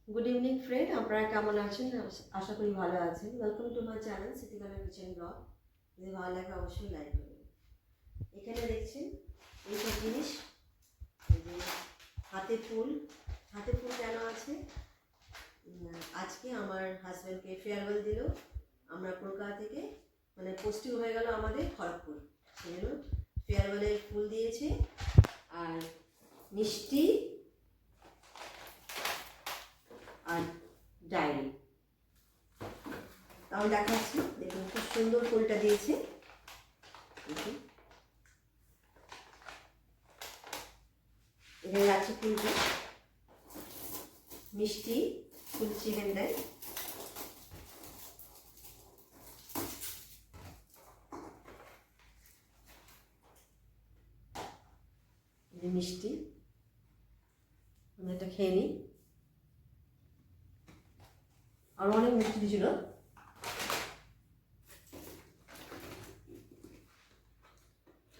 Good evening friend, আপনারা কেমন আছেন? আশা করি ভালো আছেন। ওয়েলকাম টু মাই চ্যানেল সিটিকালা কিচেন ব্লগ। যদি ভালো লাগে অবশ্যই লাইক করবেন। এখানে দেখছেন এইসব জিনিস, এই যে হাতে ফুল কেন আছে? আজকে আমার হাজব্যান্ডকে ফেয়ারওয়েল দিল। আমরা কলকাতা থেকে মানে পোস্টিং হয়ে গেল আমাদের খড়গপুর, সেই জন্য ফেয়ারওয়েলের ফুল দিয়েছে আর মিষ্টি আর ডায়েরি। তাহলে দেখাচ্ছি, দেখুন খুব সুন্দর ফুলটা দিয়েছে। এখানে আছে ফুলটা, মিষ্টি ফুল চিকেন দেয়। মিষ্টি আমি একটা খেয়ে নিই। আরো অনেক মিষ্টি দিয়েছিল।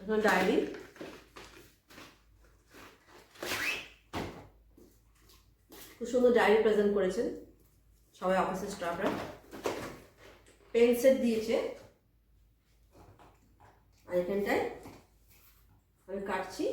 এখন ডায়েরি, খুব সুন্দর ডায়েরি প্রেজেন্ট করেছেন সবাই, অফিসের স্টাফরা। পেন সেট দিয়েছে, আর এখানটায় আমি কাটছি।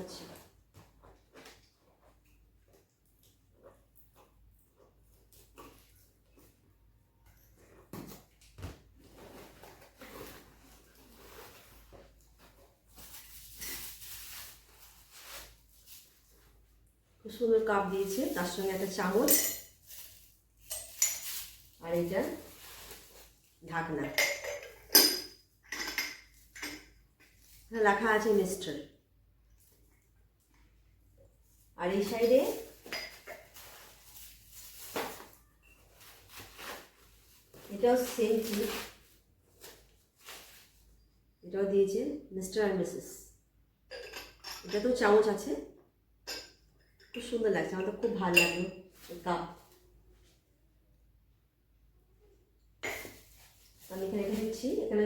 আচ্ছা, খুব সুন্দর কাপ দিয়েছে, তার সঙ্গে একটা চামচ আর এটা ঢাকনা। লেখা আছে মিস্টার। আর এই সাইডে এটাও সেম ঠিক, এটাও দিয়েছে মিস্টার আর মিসেস। এটা তো চামচ আছে, খুব সুন্দর লাগছে, আমার তো খুব ভালো লাগলো কাপ। আমি এখানে রেখে দিচ্ছি। এখানে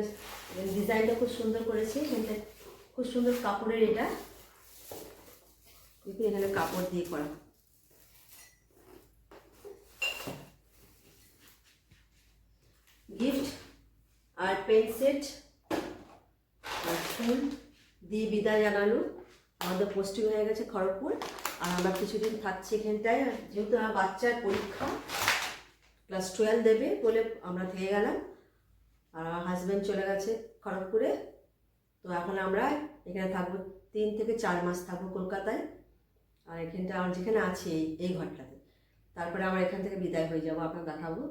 ডিজাইনটা খুব সুন্দর করেছে, এখানটা খুব সুন্দর কাপড়ের, এটা এখানে কাপড় দিয়ে করা। গিফট আর পেন সেট আর ফুল দিয়ে বিদায় জানালো। আমাদের পোস্টিং হয়ে গেছে খড়গপুর, আর আমরা কিছুদিন থাকছি এখানটায়। যেহেতু আমার বাচ্চার পরীক্ষা, ক্লাস 12 দেবে বলে আমরা থেকে গেলাম। আর আমার হাজব্যান্ড চলে গেছে খড়গপুরে। তো এখন আমরা এখানে থাকবো 3 থেকে 4 মাস থাকবো কলকাতায়। আর এখানটা আমার যেখানে আছি এই ঘরটাতে, তারপরে আমরা এখান থেকে বিদায় হয়ে যাবো, আপনার দেখাবো।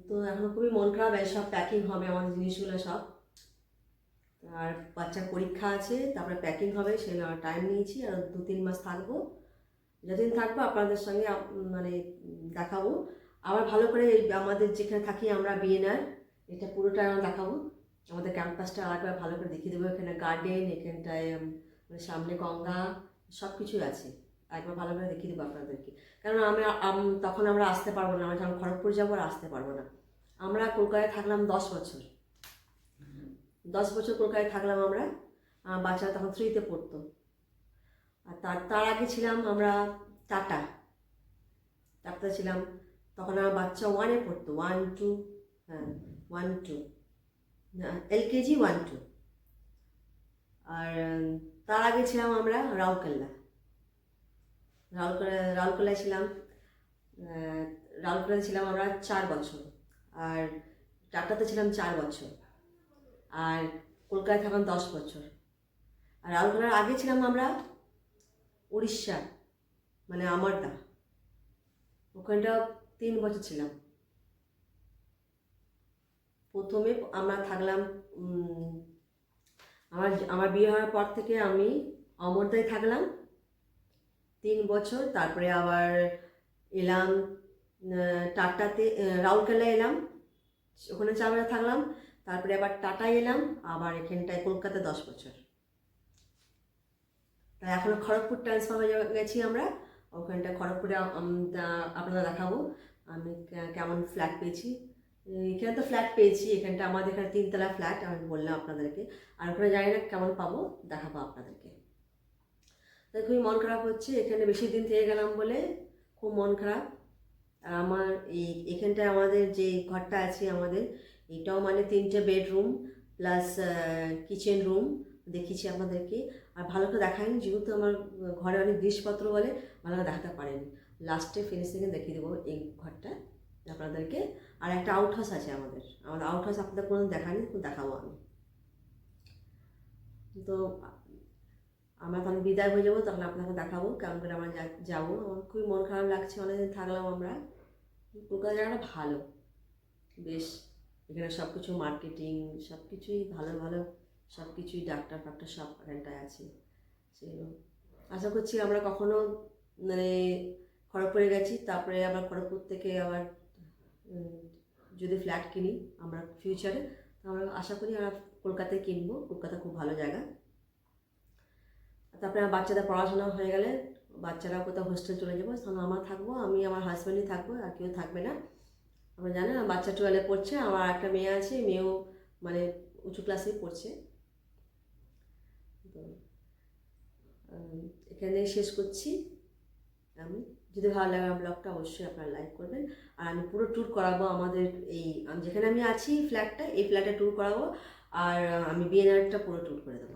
তো এখন খুবই মন খারাপ, সব প্যাকিং হবে আমাদের জিনিসগুলো সব। আর বাচ্চার পরীক্ষা আছে, তারপরে প্যাকিং হবে, সেগুলো টাইম নিয়েছি। আর 2-3 মাস থাকবো। যতদিন থাকবো আপনাদের সঙ্গে মানে দেখাবো। আবার ভালো করে আমাদের যেখানে থাকি আমরা বিএনআর, এটা পুরোটা আমরা দেখাবো। আমাদের ক্যাম্পাসটা আরেকবার ভালো করে দেখিয়ে দেবো। এখানে গার্ডেন, এখানটায় মানে সামনে গঙ্গা, সব কিছুই আছে। একবার ভালো করে দেখিয়ে দেবো আপনাদেরকে। কারণ তখন আমরা আসতে পারবো না, আমরা যখন খড়গপুর যাবো আর আসতে পারবো না। আমরা কলকাতায় থাকলাম 10 বছর। 10 বছর কলকাতায় থাকলাম আমরা। বাচ্চারা তখন 3তে পড়তো। আর তার আগে ছিলাম আমরা টাটাতে ছিলাম। তখন আমার বাচ্চা 1-এ পড়তো, 1-2, হ্যাঁ 1-2, এলকেজি 1-2। আর তার আগে ছিলাম আমরা রাউরকেল্লায় ছিলাম। রাউরকেল্লায় ছিলাম আমরা 4 বছর। আর টাটাতে ছিলাম 4 বছর। আর কলকাতায় থাকলাম 10 বছর। আর রাউরকেল্লার আগে ছিলাম আমরা উড়িষ্যা, মানে আমারদা, ওখানটা 3 বছর ছিলাম। প্রথমে আমরা থাকলাম, আমার বিয়ে হওয়ার পর থেকে আমি অমরদায় থাকলাম 3 বছর। তারপরে আবার এলাম টাটাতে, রাউরকেল্লায় এলাম, ওখানে 4 বছর থাকলাম। তারপরে আবার টাটায় এলাম, আবার এখানটায় কলকাতা 10 বছর। এখনও খড়গপুর ট্রান্সফার হয়ে গেছি আমরা, ওখানটা খড়গপুরে আপনারা দেখাবো আমি কেমন ফ্ল্যাট পেয়েছি। এখানে তো ফ্ল্যাট পেয়েছি, এখানটা আমাদের এখানে 3তলা ফ্ল্যাট আমি বললাম আপনাদেরকে, আর ওখানে জানি না কেমন পাবো, দেখাবো আপনাদেরকে। তাই খুবই মন খারাপ হচ্ছে, এখানে বেশি দিন থেকে গেলাম বলে খুব মন খারাপ। আর আমার এখানটায় আমাদের যে ঘরটা আছে আমাদের, এটাও মানে 3টে বেডরুম প্লাস কিচেন রুম দেখিয়েছি আপনাদেরকে। আর ভালো করে দেখায়নি, যেহেতু আমার ঘরে অনেক জিনিসপত্র বলে ভালো করে দেখাতে পারেনি। লাস্টে ফিনিশিংয়ে দেখিয়ে দেবো এই ঘরটা আপনাদেরকে। আর একটা আউট হাউস আছে আমাদের আউট হাউস আপনাদের কোনো দেখায়নি, দেখাবো আমি। তো আমরা তখন বিদায় হয়ে যাবো, তখন আপনাকে দেখাবো কেমন করে আমরা যাবো। আমার খুবই মন খারাপ লাগছে, অনেকদিন থাকলাম আমরা। কলকাতা জায়গাটা ভালো বেশ, এখানে সব কিছু মার্কেটিং সব কিছুই ভালো ভালো, সব কিছুই ডাক্তার ফাক্তার সব এখানটায় আছে। সেগুলো আশা করছি আমরা কখনো মানে খড়গপুরে গেছি, তারপরে আবার খড়গপুর থেকে আবার যদি ফ্ল্যাট কিনি আমরা ফিউচারে, আমরা আশা করি আমরা কলকাতায় কিনবো। কলকাতা খুব ভালো জায়গা। তারপরে আমার বাচ্চাদের পড়াশোনা হয়ে গেলে বাচ্চারা কোথাও হোস্টেল চলে যাবো, তখন আমার থাকবো, আমি আমার হাজব্যান্ডই থাকবো, আর কেউ থাকবে না। আমরা জানেন বাচ্চা 12 পড়ছে, আমার একটা মেয়ে আছে, মেয়েও মানে উঁচু ক্লাসেই পড়ছে। তো এখানে শেষ করছি আমি। যদি ভালো লাগে আমার ব্লগটা অবশ্যই আপনারা লাইক করবেন। আর আমি পুরো ট্যুর করাবো আমাদের এই যেখানে আমি আছি ফ্ল্যাটটা, এই ফ্ল্যাটে ট্যুর করাবো। আর আমি বিএনআরটা পুরো ট্যুর করে দেবো।